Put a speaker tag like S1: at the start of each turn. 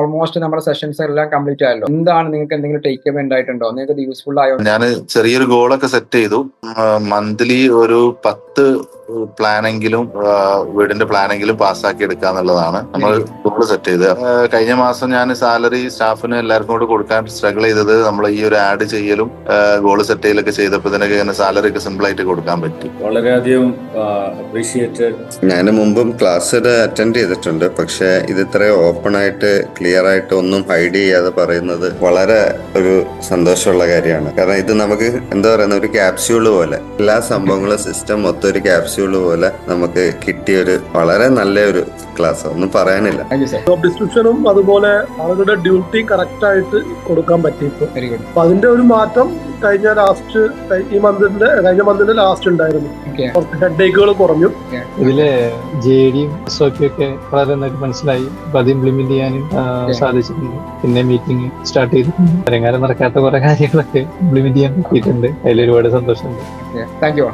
S1: Almost നമ്മുടെ sessions എല്ലാം complete ആയല്ലോ. എന്താണ് നിങ്ങൾക്ക് എന്തെങ്കിലും ടേക്ക് അവേ ഉണ്ടായിട്ടുണ്ടോ? നിങ്ങൾക്ക് യൂസ്ഫുൾ ആയോ?
S2: ഞാൻ ചെറിയൊരു ഗോളൊക്കെ സെറ്റ് ചെയ്തു. മന്ത്ലി ഒരു 10 പ്ലാനെങ്കിലും വീടിന്റെ പ്ലാനെങ്കിലും പാസ്സാക്കി എടുക്കുക എന്നുള്ളതാണ് നമ്മൾ ഗോള് സെറ്റ് ചെയ്ത്. കഴിഞ്ഞ മാസം ഞാൻ സാലറി സ്റ്റാഫിന് എല്ലാവർക്കും കൂടെ കൊടുക്കാൻ സ്ട്രഗിൾ ചെയ്തത് നമ്മൾ ഈ ഒരു ആഡ് ചെയ്യലും ഗോള് സെറ്റ് ചെയ്യലൊക്കെ ചെയ്തപ്പോൾ ഇതിനൊക്കെ സാലറി ഒക്കെ സിമ്പിൾ ആയിട്ട് കൊടുക്കാൻ പറ്റി.
S3: വളരെയധികം അപ്രീഷിയേറ്റഡ്.
S4: ഞാൻ മുമ്പും ക്ലാസ് അറ്റൻഡ് ചെയ്തിട്ടുണ്ട്, പക്ഷെ ഇത് ഇത്രയും ഓപ്പൺ ആയിട്ട് ക്ലിയർ ആയിട്ട് ഒന്നും ഹൈഡ് ചെയ്യാതെ പറയുന്നത് വളരെ ഒരു സന്തോഷമുള്ള കാര്യമാണ്. കാരണം ഇത് നമുക്ക് എന്താ പറയുന്ന ഒരു ക്യാപ്സ്യൂള് പോലെ, എല്ലാ സംഭവങ്ങളും സിസ്റ്റം മൊത്തം ഒരു ക്യാപ്സ്യൂള് പോലെ നമുക്ക് കിട്ടിയൊരു വളരെ നല്ലൊരു ക്ലാസ്. ഒന്നും പറയാനില്ല.
S5: ജോബ് ഡിസ്ക്രിപ്ഷനും അതുപോലെ ആളുകളുടെ ഡ്യൂട്ടി കറക്റ്റ് ആയിട്ട് കൊടുക്കാൻ പറ്റി. അപ്പൊ അതിന്റെ ഒരു മാറ്റം കഴിഞ്ഞ മന്തിന്റെ ലാസ്റ്റ് ഉണ്ടായിരുന്നു. ഹെഡേക്കുകൾ കുറഞ്ഞു.
S6: ഇതിലെ ജെഡിയും SOP ഒക്കെ വളരെ നന്നായിട്ട് മനസ്സിലായി. അപ്പൊ അത് ഇംപ്ലിമെന്റ് ചെയ്യാനും സാധിച്ചിട്ടുണ്ട്. പിന്നെ മീറ്റിംഗ് സ്റ്റാർട്ട് ചെയ്തിട്ടുണ്ട്. അരങ്ങാരം നടക്കാത്ത കുറെ കാര്യങ്ങളൊക്കെ ഇംപ്ലിമെന്റ് ചെയ്യാൻ പറ്റിയിട്ടുണ്ട്. അതിൽ ഒരുപാട് സന്തോഷമുണ്ട്.
S1: Thank you.